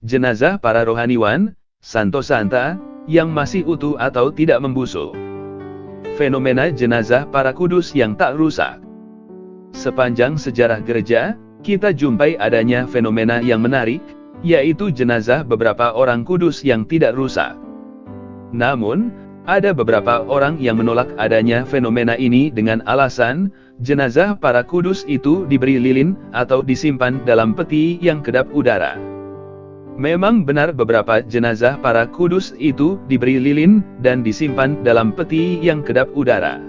Jenazah para rohaniwan, Santo Santa, yang masih utuh atau tidak membusuk. Fenomena jenazah para kudus yang tak rusak. Sepanjang sejarah gereja, kita jumpai adanya fenomena yang menarik, yaitu jenazah beberapa orang kudus yang tidak rusak. Namun, ada beberapa orang yang menolak adanya fenomena ini dengan alasan, jenazah para kudus itu diberi lilin atau disimpan dalam peti yang kedap udara. Memang benar beberapa jenazah para kudus itu diberi lilin dan disimpan dalam peti yang kedap udara.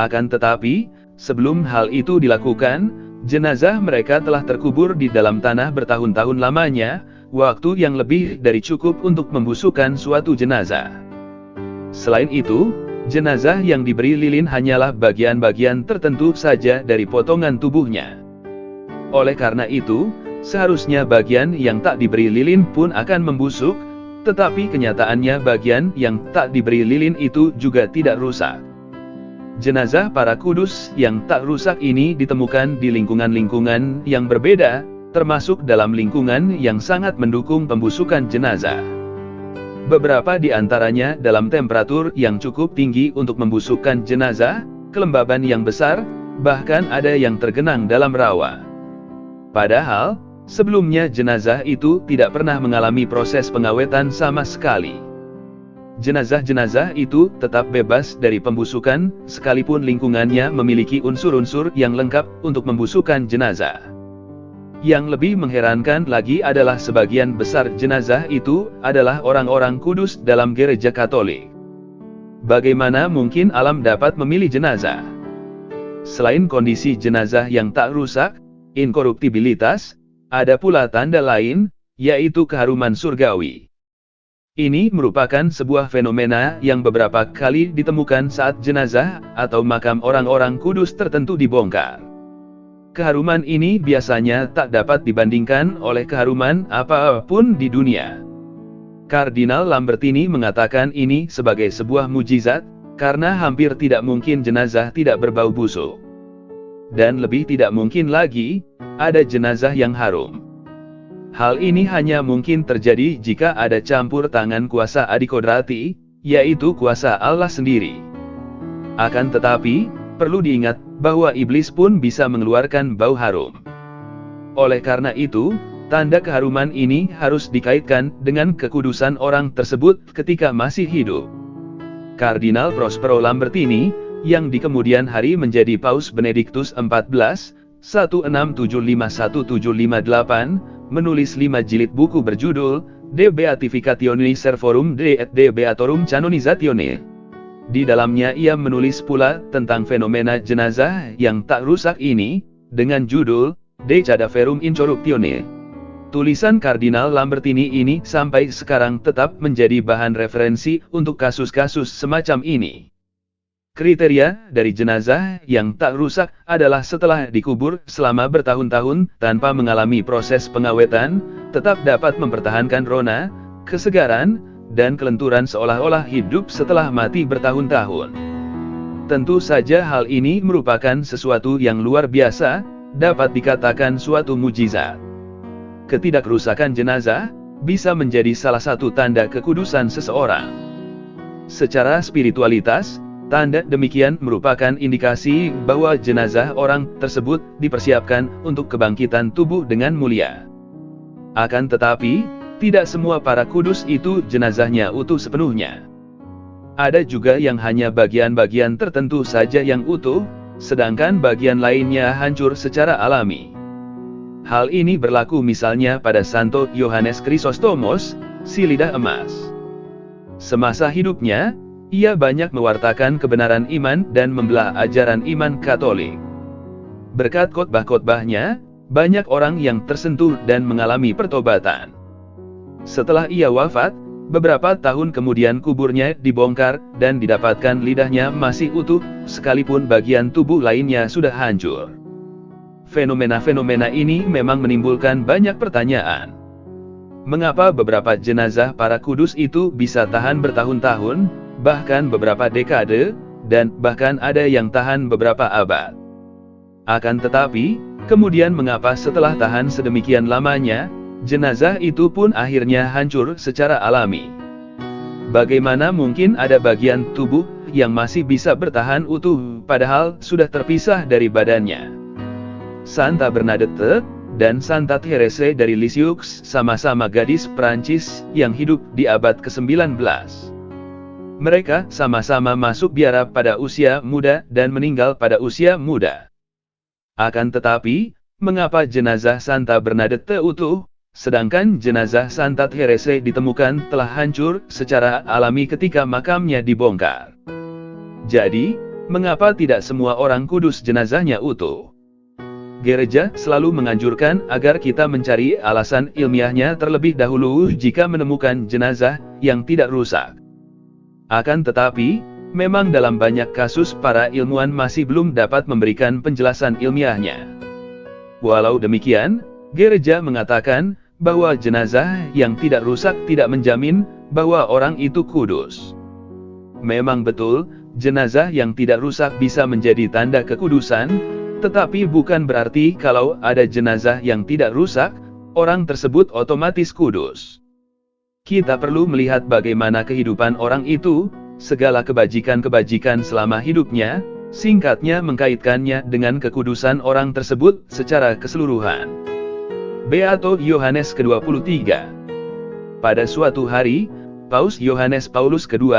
Akan tetapi, sebelum hal itu dilakukan, jenazah mereka telah terkubur di dalam tanah bertahun-tahun lamanya, waktu yang lebih dari cukup untuk membusukkan suatu jenazah. Selain itu, jenazah yang diberi lilin hanyalah bagian-bagian tertentu saja dari potongan tubuhnya. Oleh karena itu, seharusnya bagian yang tak diberi lilin pun akan membusuk, tetapi kenyataannya bagian yang tak diberi lilin itu juga tidak rusak. Jenazah para kudus yang tak rusak ini ditemukan di lingkungan-lingkungan yang berbeda, termasuk dalam lingkungan yang sangat mendukung pembusukan jenazah. Beberapa di antaranya dalam temperatur yang cukup tinggi untuk membusukkan jenazah, kelembaban yang besar, bahkan ada yang tergenang dalam rawa. Padahal, sebelumnya jenazah itu tidak pernah mengalami proses pengawetan sama sekali. Jenazah-jenazah itu tetap bebas dari pembusukan, sekalipun lingkungannya memiliki unsur-unsur yang lengkap untuk membusukkan jenazah. Yang lebih mengherankan lagi adalah sebagian besar jenazah itu adalah orang-orang kudus dalam gereja Katolik. Bagaimana mungkin alam dapat memilih jenazah? Selain kondisi jenazah yang tak rusak, inkoruptibilitas, ada pula tanda lain, yaitu keharuman surgawi. Ini merupakan sebuah fenomena yang beberapa kali ditemukan saat jenazah atau makam orang-orang kudus tertentu dibongkar. Keharuman ini biasanya tak dapat dibandingkan oleh keharuman apapun di dunia. Kardinal Lambertini mengatakan ini sebagai sebuah mujizat, karena hampir tidak mungkin jenazah tidak berbau busuk. Dan lebih tidak mungkin lagi, ada jenazah yang harum. Hal ini hanya mungkin terjadi jika ada campur tangan kuasa adikodrati, yaitu kuasa Allah sendiri. Akan tetapi, perlu diingat bahwa iblis pun bisa mengeluarkan bau harum. Oleh karena itu, tanda keharuman ini harus dikaitkan dengan kekudusan orang tersebut ketika masih hidup. Kardinal Prospero Lambertini, yang di kemudian hari menjadi Paus Benediktus XIV, 1655-1758, menulis 5 jilid buku berjudul De Beatificatione Servorum et De Beatorum Canonizatione. Di dalamnya ia menulis pula tentang fenomena jenazah yang tak rusak ini, dengan judul De Cadaverum Incorruptione. Tulisan Kardinal Lambertini ini sampai sekarang tetap menjadi bahan referensi untuk kasus-kasus semacam ini. Kriteria dari jenazah yang tak rusak adalah setelah dikubur selama bertahun-tahun tanpa mengalami proses pengawetan, tetap dapat mempertahankan rona, kesegaran, dan kelenturan seolah-olah hidup setelah mati bertahun-tahun. Tentu saja hal ini merupakan sesuatu yang luar biasa, dapat dikatakan suatu mujizat. Ketidakrusakan jenazah bisa menjadi salah satu tanda kekudusan seseorang. Secara spiritualitas, tanda demikian merupakan indikasi bahwa jenazah orang tersebut dipersiapkan untuk kebangkitan tubuh dengan mulia. Akan tetapi, tidak semua para kudus itu jenazahnya utuh sepenuhnya. Ada juga yang hanya bagian-bagian tertentu saja yang utuh, sedangkan bagian lainnya hancur secara alami. Hal ini berlaku misalnya pada Santo Yohanes Chrysostomos, si lidah emas. Semasa hidupnya, ia banyak mewartakan kebenaran iman dan membelah ajaran iman Katolik. Berkat khotbah-khotbahnya, banyak orang yang tersentuh dan mengalami pertobatan. Setelah ia wafat, beberapa tahun kemudian kuburnya dibongkar dan didapatkan lidahnya masih utuh, sekalipun bagian tubuh lainnya sudah hancur. Fenomena-fenomena ini memang menimbulkan banyak pertanyaan. Mengapa beberapa jenazah para kudus itu bisa tahan bertahun-tahun, bahkan beberapa dekade, dan bahkan ada yang tahan beberapa abad? Akan tetapi, kemudian mengapa setelah tahan sedemikian lamanya, jenazah itu pun akhirnya hancur secara alami. Bagaimana mungkin ada bagian tubuh yang masih bisa bertahan utuh, padahal sudah terpisah dari badannya? Santa Bernadette dan Santa Therese dari Lisieux sama-sama gadis Prancis yang hidup di abad ke-19. Mereka sama-sama masuk biara pada usia muda dan meninggal pada usia muda. Akan tetapi, mengapa jenazah Santa Bernadette utuh, sedangkan jenazah Santa Therese ditemukan telah hancur secara alami ketika makamnya dibongkar? Jadi, mengapa tidak semua orang kudus jenazahnya utuh? Gereja selalu menganjurkan agar kita mencari alasan ilmiahnya terlebih dahulu jika menemukan jenazah yang tidak rusak. Akan tetapi, memang dalam banyak kasus para ilmuwan masih belum dapat memberikan penjelasan ilmiahnya. Walau demikian, gereja mengatakan bahwa jenazah yang tidak rusak tidak menjamin bahwa orang itu kudus. Memang betul, jenazah yang tidak rusak bisa menjadi tanda kekudusan, tetapi bukan berarti kalau ada jenazah yang tidak rusak, orang tersebut otomatis kudus. Kita perlu melihat bagaimana kehidupan orang itu, segala kebajikan-kebajikan selama hidupnya, singkatnya mengkaitkannya dengan kekudusan orang tersebut secara keseluruhan. Beato Yohanes ke-23. Pada suatu hari, Paus Yohanes Paulus II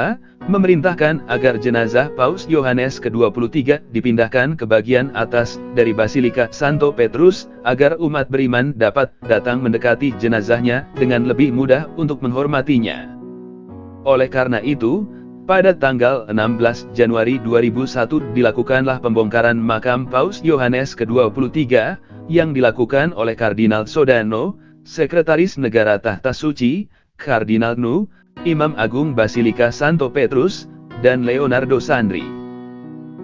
memerintahkan agar jenazah Paus Yohanes ke-23 dipindahkan ke bagian atas dari Basilika Santo Petrus, agar umat beriman dapat datang mendekati jenazahnya dengan lebih mudah untuk menghormatinya. Oleh karena itu, pada tanggal 16 Januari 2001 dilakukanlah pembongkaran makam Paus Yohanes ke-23, yang dilakukan oleh Kardinal Sodano, Sekretaris Negara Tahta Suci, Kardinal Nu, Imam Agung Basilika Santo Petrus, dan Leonardo Sandri.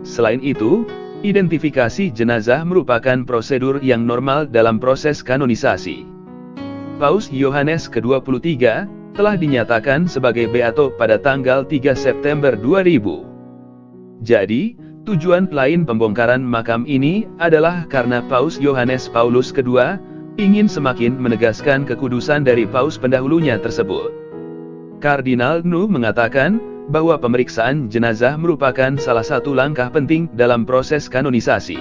Selain itu, identifikasi jenazah merupakan prosedur yang normal dalam proses kanonisasi. Paus Yohanes ke-23 telah dinyatakan sebagai beato pada tanggal 3 September 2000. Jadi, tujuan lain pembongkaran makam ini adalah karena Paus Yohanes Paulus II ingin semakin menegaskan kekudusan dari paus pendahulunya tersebut. Kardinal Nu mengatakan bahwa pemeriksaan jenazah merupakan salah satu langkah penting dalam proses kanonisasi.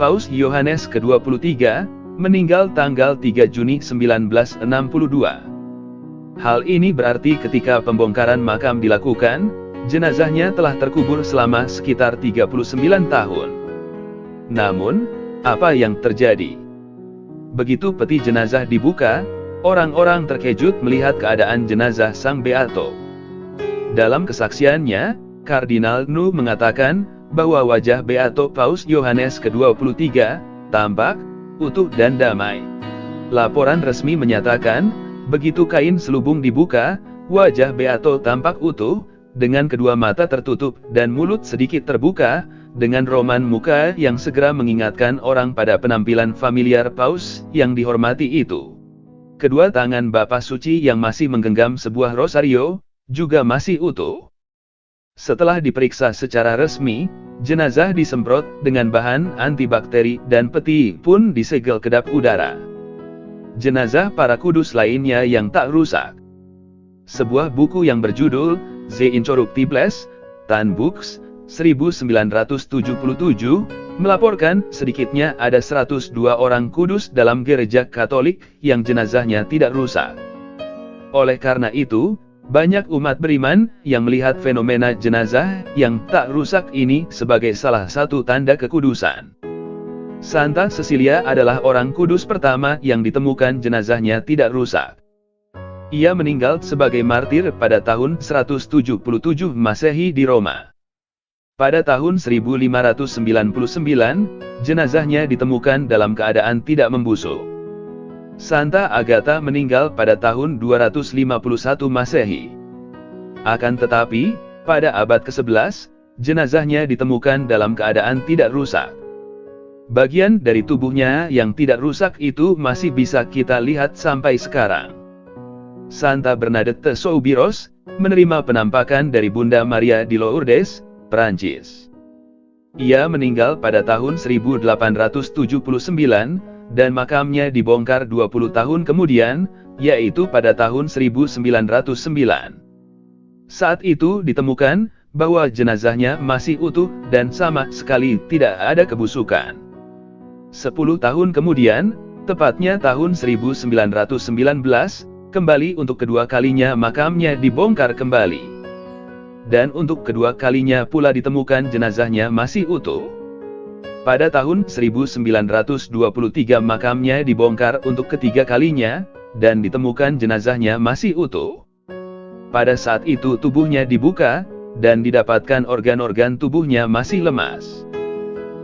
Paus Yohanes ke-23 meninggal tanggal 3 Juni 1962. Hal ini berarti ketika pembongkaran makam dilakukan, jenazahnya telah terkubur selama sekitar 39 tahun. Namun, apa yang terjadi? Begitu peti jenazah dibuka, orang-orang terkejut melihat keadaan jenazah sang beato. Dalam kesaksiannya, Kardinal Nu mengatakan bahwa wajah beato Paus Yohanes ke-23 tampak utuh dan damai. Laporan resmi menyatakan, begitu kain selubung dibuka, wajah beato tampak utuh, dengan kedua mata tertutup dan mulut sedikit terbuka, dengan roman muka yang segera mengingatkan orang pada penampilan familiar paus yang dihormati itu. Kedua tangan Bapa Suci yang masih menggenggam sebuah rosario, juga masih utuh. Setelah diperiksa secara resmi, jenazah disemprot dengan bahan antibakteri dan peti pun disegel kedap udara. Jenazah para kudus lainnya yang tak rusak. Sebuah buku yang berjudul The Incorruptibles, Tan Books, 1977, melaporkan sedikitnya ada 102 orang kudus dalam gereja Katolik yang jenazahnya tidak rusak. Oleh karena itu, banyak umat beriman yang melihat fenomena jenazah yang tak rusak ini sebagai salah satu tanda kekudusan. Santa Cecilia adalah orang kudus pertama yang ditemukan jenazahnya tidak rusak. Ia meninggal sebagai martir pada tahun 177 Masehi di Roma. Pada tahun 1599, jenazahnya ditemukan dalam keadaan tidak membusuk. Santa Agatha meninggal pada tahun 251 Masehi. Akan tetapi, pada abad ke-11, jenazahnya ditemukan dalam keadaan tidak rusak. Bagian dari tubuhnya yang tidak rusak itu masih bisa kita lihat sampai sekarang. Santa Bernadette Soubirous menerima penampakan dari Bunda Maria di Lourdes, Prancis. Ia meninggal pada tahun 1879, dan makamnya dibongkar 20 tahun kemudian, yaitu pada tahun 1909. Saat itu ditemukan bahwa jenazahnya masih utuh dan sama sekali tidak ada kebusukan. 10 tahun kemudian, tepatnya tahun 1919, kembali untuk kedua kalinya makamnya dibongkar kembali. Dan untuk kedua kalinya pula ditemukan jenazahnya masih utuh. Pada tahun 1923 makamnya dibongkar untuk ketiga kalinya, dan ditemukan jenazahnya masih utuh. Pada saat itu tubuhnya dibuka, dan didapatkan organ-organ tubuhnya masih lemas.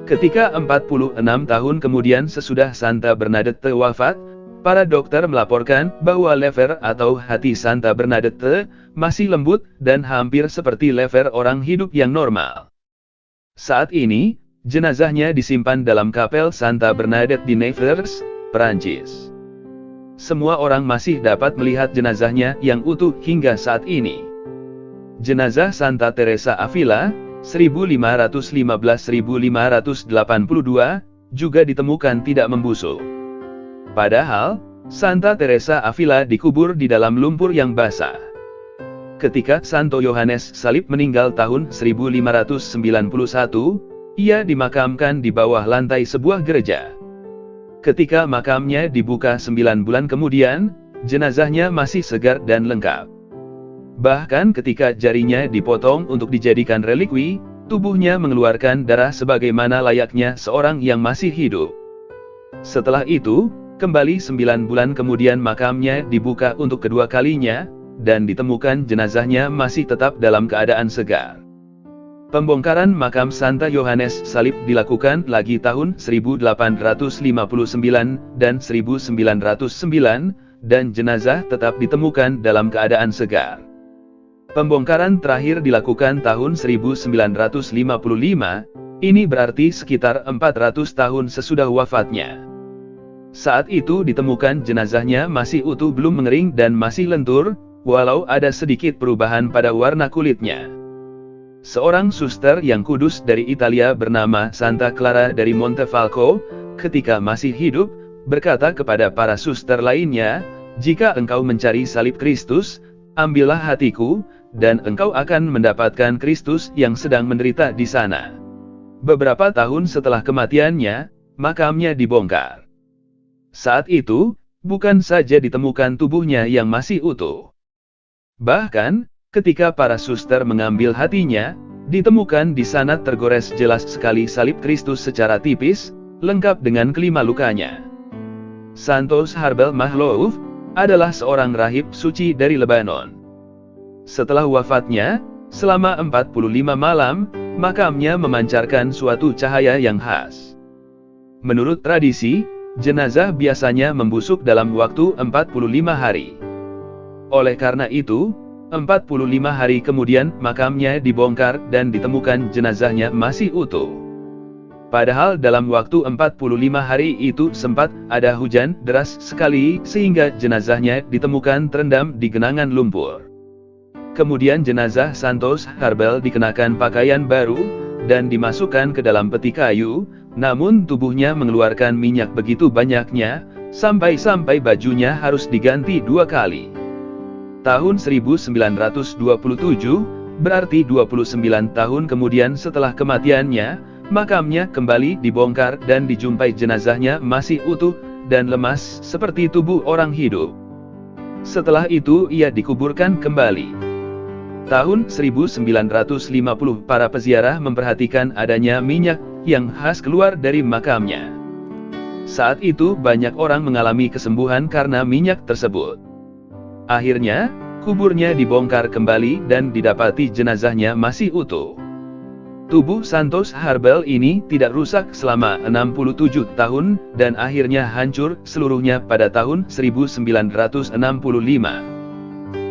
Ketika 46 tahun kemudian sesudah Santa Bernadette wafat, para dokter melaporkan bahwa lever atau hati Santa Bernadette masih lembut dan hampir seperti lever orang hidup yang normal. Saat ini, jenazahnya disimpan dalam kapel Santa Bernadette di Nevers, Perancis. Semua orang masih dapat melihat jenazahnya yang utuh hingga saat ini. Jenazah Santa Teresa Avila, 1515-1582, juga ditemukan tidak membusuk. Padahal, Santa Teresa Avila dikubur di dalam lumpur yang basah. Ketika Santo Yohanes Salib meninggal tahun 1591, ia dimakamkan di bawah lantai sebuah gereja. Ketika makamnya dibuka 9 bulan kemudian, jenazahnya masih segar dan lengkap. Bahkan ketika jarinya dipotong untuk dijadikan relikwi, tubuhnya mengeluarkan darah sebagaimana layaknya seorang yang masih hidup. Setelah itu, kembali 9 bulan kemudian makamnya dibuka untuk kedua kalinya, dan ditemukan jenazahnya masih tetap dalam keadaan segar. Pembongkaran makam Santa Yohanes Salib dilakukan lagi tahun 1859 dan 1909, dan jenazah tetap ditemukan dalam keadaan segar. Pembongkaran terakhir dilakukan tahun 1955, ini berarti sekitar 400 tahun sesudah wafatnya. Saat itu ditemukan jenazahnya masih utuh, belum mengering dan masih lentur, walau ada sedikit perubahan pada warna kulitnya. Seorang suster yang kudus dari Italia bernama Santa Clara dari Montefalco, ketika masih hidup, berkata kepada para suster lainnya, "Jika engkau mencari salib Kristus, ambillah hatiku, dan engkau akan mendapatkan Kristus yang sedang menderita di sana." Beberapa tahun setelah kematiannya, makamnya dibongkar. Saat itu, bukan saja ditemukan tubuhnya yang masih utuh. Bahkan, ketika para suster mengambil hatinya, ditemukan di sana tergores jelas sekali salib Kristus secara tipis, lengkap dengan kelima lukanya. Santos Harbel Mahlouf adalah seorang rahib suci dari Lebanon. Setelah wafatnya, selama 45 malam, makamnya memancarkan suatu cahaya yang khas. Menurut tradisi, jenazah biasanya membusuk dalam waktu 45 hari. Oleh karena itu, 45 hari kemudian makamnya dibongkar dan ditemukan jenazahnya masih utuh. Padahal dalam waktu 45 hari itu sempat ada hujan deras sekali sehingga jenazahnya ditemukan terendam di genangan lumpur. Kemudian jenazah Santos Harbel dikenakan pakaian baru dan dimasukkan ke dalam peti kayu, namun tubuhnya mengeluarkan minyak begitu banyaknya, sampai-sampai bajunya harus diganti 2 kali. Tahun 1927, berarti 29 tahun kemudian setelah kematiannya, makamnya kembali dibongkar dan dijumpai jenazahnya masih utuh dan lemas seperti tubuh orang hidup. Setelah itu ia dikuburkan kembali. Tahun 1950 para peziarah memperhatikan adanya minyak yang khas keluar dari makamnya. Saat itu banyak orang mengalami kesembuhan karena minyak tersebut. Akhirnya, kuburnya dibongkar kembali dan didapati jenazahnya masih utuh. Tubuh Santos Harbel ini tidak rusak selama 67 tahun dan akhirnya hancur seluruhnya pada tahun 1965.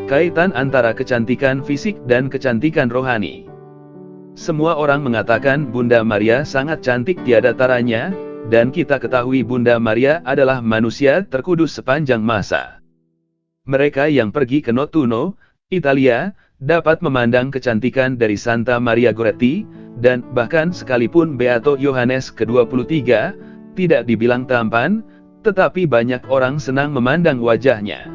Kaitan antara kecantikan fisik dan kecantikan rohani. Semua orang mengatakan Bunda Maria sangat cantik tiada taranya, dan kita ketahui Bunda Maria adalah manusia terkudus sepanjang masa. Mereka yang pergi ke Notuno, Italia, dapat memandang kecantikan dari Santa Maria Goretti, dan bahkan sekalipun Beato Yohanes ke-23, tidak dibilang tampan, tetapi banyak orang senang memandang wajahnya.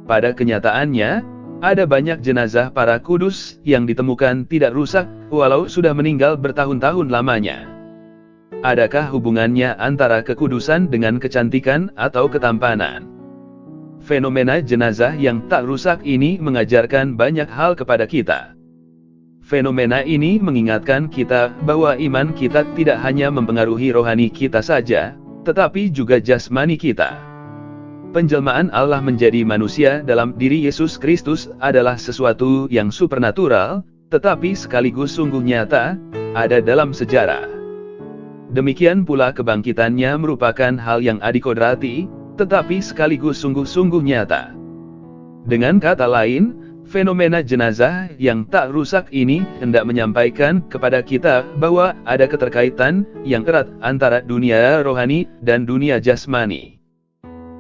Pada kenyataannya, ada banyak jenazah para kudus yang ditemukan tidak rusak, walau sudah meninggal bertahun-tahun lamanya. Adakah hubungannya antara kekudusan dengan kecantikan atau ketampanan? Fenomena jenazah yang tak rusak ini mengajarkan banyak hal kepada kita. Fenomena ini mengingatkan kita bahwa iman kita tidak hanya mempengaruhi rohani kita saja, tetapi juga jasmani kita. Penjelmaan Allah menjadi manusia dalam diri Yesus Kristus adalah sesuatu yang supernatural, tetapi sekaligus sungguh nyata, ada dalam sejarah. Demikian pula kebangkitannya merupakan hal yang adikodrati, tetapi sekaligus sungguh-sungguh nyata. Dengan kata lain, fenomena jenazah yang tak rusak ini hendak menyampaikan kepada kita bahwa ada keterkaitan yang erat antara dunia rohani dan dunia jasmani.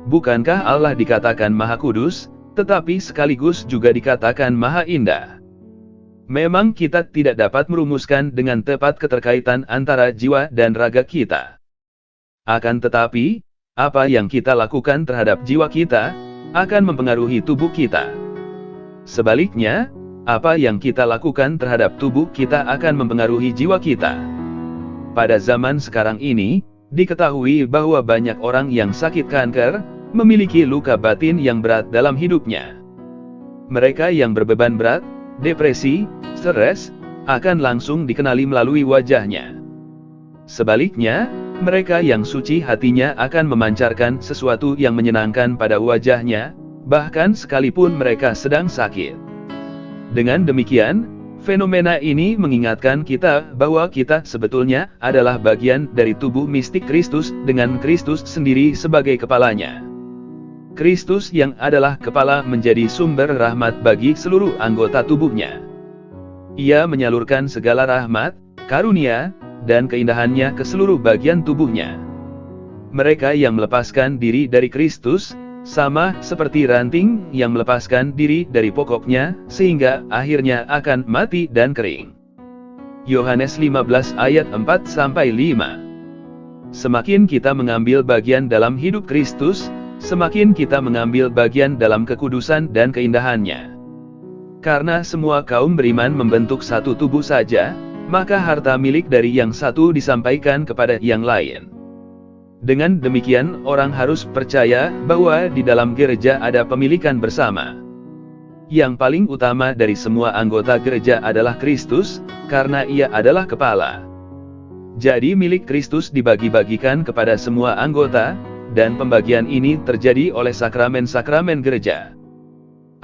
Bukankah Allah dikatakan Maha Kudus, tetapi sekaligus juga dikatakan Maha Indah? Memang kita tidak dapat merumuskan dengan tepat keterkaitan antara jiwa dan raga kita. Akan tetapi, apa yang kita lakukan terhadap jiwa kita akan mempengaruhi tubuh kita. Sebaliknya, apa yang kita lakukan terhadap tubuh kita akan mempengaruhi jiwa kita. Pada zaman sekarang ini, diketahui bahwa banyak orang yang sakit kanker, memiliki luka batin yang berat dalam hidupnya. Mereka yang berbeban berat, depresi, stres, akan langsung dikenali melalui wajahnya. Sebaliknya, mereka yang suci hatinya akan memancarkan sesuatu yang menyenangkan pada wajahnya, bahkan sekalipun mereka sedang sakit. Dengan demikian, fenomena ini mengingatkan kita bahwa kita sebetulnya adalah bagian dari tubuh mistik Kristus dengan Kristus sendiri sebagai kepalanya. Kristus yang adalah kepala menjadi sumber rahmat bagi seluruh anggota tubuhnya. Ia menyalurkan segala rahmat, karunia, dan keindahannya ke seluruh bagian tubuhnya. Mereka yang melepaskan diri dari Kristus, sama seperti ranting yang melepaskan diri dari pokoknya, sehingga akhirnya akan mati dan kering. Yohanes 15 ayat 4-5. Semakin kita mengambil bagian dalam hidup Kristus, semakin kita mengambil bagian dalam kekudusan dan keindahannya. Karena semua kaum beriman membentuk satu tubuh saja, maka harta milik dari yang satu disampaikan kepada yang lain. Dengan demikian, orang harus percaya bahwa di dalam gereja ada pemilikan bersama. Yang paling utama dari semua anggota gereja adalah Kristus, karena Ia adalah kepala. Jadi milik Kristus dibagi-bagikan kepada semua anggota, dan pembagian ini terjadi oleh sakramen-sakramen gereja.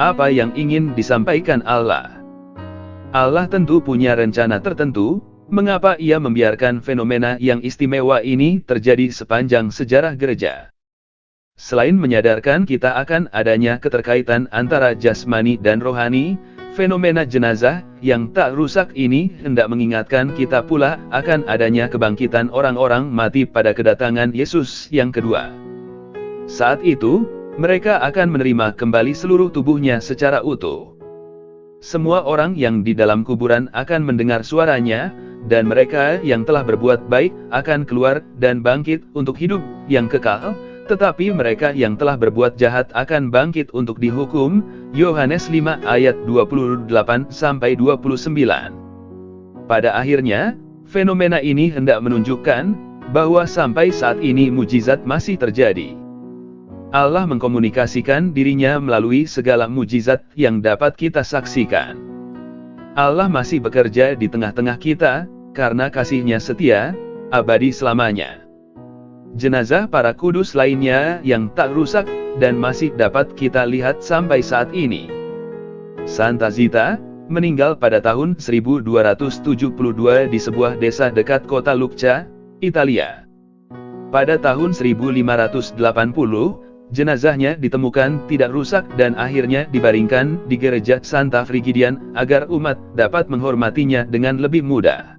Apa yang ingin disampaikan Allah? Allah tentu punya rencana tertentu, mengapa Ia membiarkan fenomena yang istimewa ini terjadi sepanjang sejarah gereja. Selain menyadarkan kita akan adanya keterkaitan antara jasmani dan rohani, fenomena jenazah yang tak rusak ini hendak mengingatkan kita pula akan adanya kebangkitan orang-orang mati pada kedatangan Yesus yang kedua. Saat itu, mereka akan menerima kembali seluruh tubuhnya secara utuh. Semua orang yang di dalam kuburan akan mendengar suaranya, dan mereka yang telah berbuat baik akan keluar dan bangkit untuk hidup yang kekal, tetapi mereka yang telah berbuat jahat akan bangkit untuk dihukum. Yohanes 5 ayat 28-29. Pada akhirnya, fenomena ini hendak menunjukkan bahwa sampai saat ini mujizat masih terjadi. Allah mengkomunikasikan dirinya melalui segala mujizat yang dapat kita saksikan. Allah masih bekerja di tengah-tengah kita, karena kasih-Nya setia, abadi selamanya. Jenazah para kudus lainnya yang tak rusak, dan masih dapat kita lihat sampai saat ini. Santa Zita, meninggal pada tahun 1272 di sebuah desa dekat kota Lucca, Italia. Pada tahun 1580, jenazahnya ditemukan tidak rusak dan akhirnya dibaringkan di gereja Santa Frigidian agar umat dapat menghormatinya dengan lebih mudah.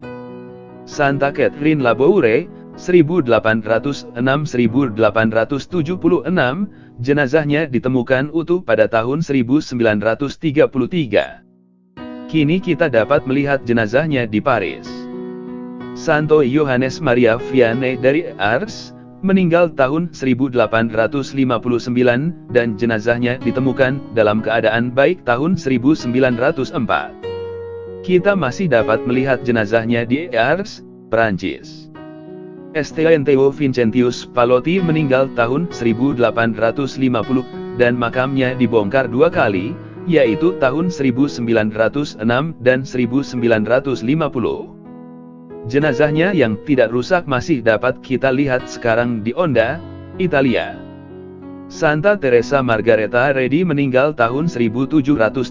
Santa Catherine Laboure, 1806-1876, jenazahnya ditemukan utuh pada tahun 1933. Kini kita dapat melihat jenazahnya di Paris. Santo Yohanes Maria Vianney dari Ars, meninggal tahun 1859 dan jenazahnya ditemukan dalam keadaan baik tahun 1904. Kita masih dapat melihat jenazahnya di Ars, Prancis. St. Vincentius Pallotti meninggal tahun 1850 dan makamnya dibongkar 2 kali, yaitu tahun 1906 dan 1950. Jenazahnya yang tidak rusak masih dapat kita lihat sekarang di Onda, Italia. Santa Teresa Margareta Redi meninggal tahun 1770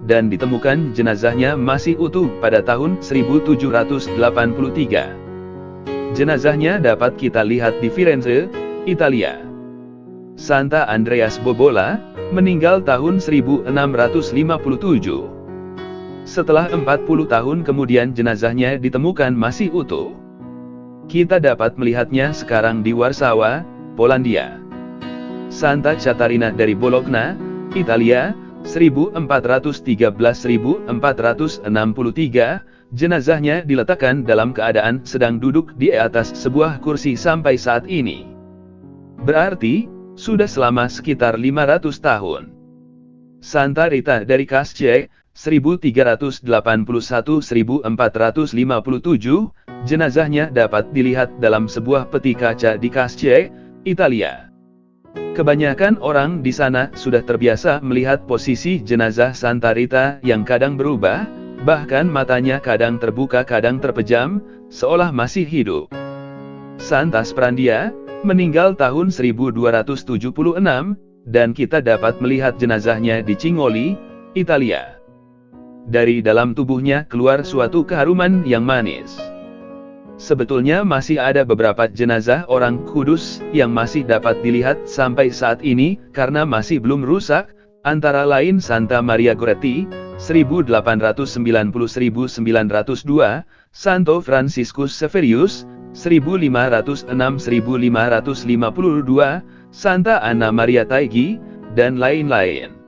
dan ditemukan jenazahnya masih utuh pada tahun 1783. Jenazahnya dapat kita lihat di Firenze, Italia. Santa Andreas Bobola meninggal tahun 1657. Setelah 40 tahun kemudian jenazahnya ditemukan masih utuh. Kita dapat melihatnya sekarang di Warsawa, Polandia. Santa Catarina dari Bologna, Italia, 1413-1463, jenazahnya diletakkan dalam keadaan sedang duduk di atas sebuah kursi sampai saat ini. Berarti, sudah selama sekitar 500 tahun. Santa Rita dari Casce, 1381-1457, jenazahnya dapat dilihat dalam sebuah peti kaca di Casce, Italia. Kebanyakan orang di sana sudah terbiasa melihat posisi jenazah Santa Rita yang kadang berubah, bahkan matanya kadang terbuka kadang terpejam, seolah masih hidup. Santa Sprandia meninggal tahun 1276, dan kita dapat melihat jenazahnya di Cingoli, Italia. Dari dalam tubuhnya keluar suatu keharuman yang manis. Sebetulnya masih ada beberapa jenazah orang kudus yang masih dapat dilihat sampai saat ini karena masih belum rusak, antara lain Santa Maria Goretti, 1890-1902, Santo Franciscus Severius, 1506-1552, Santa Anna Maria Taigi, dan lain-lain.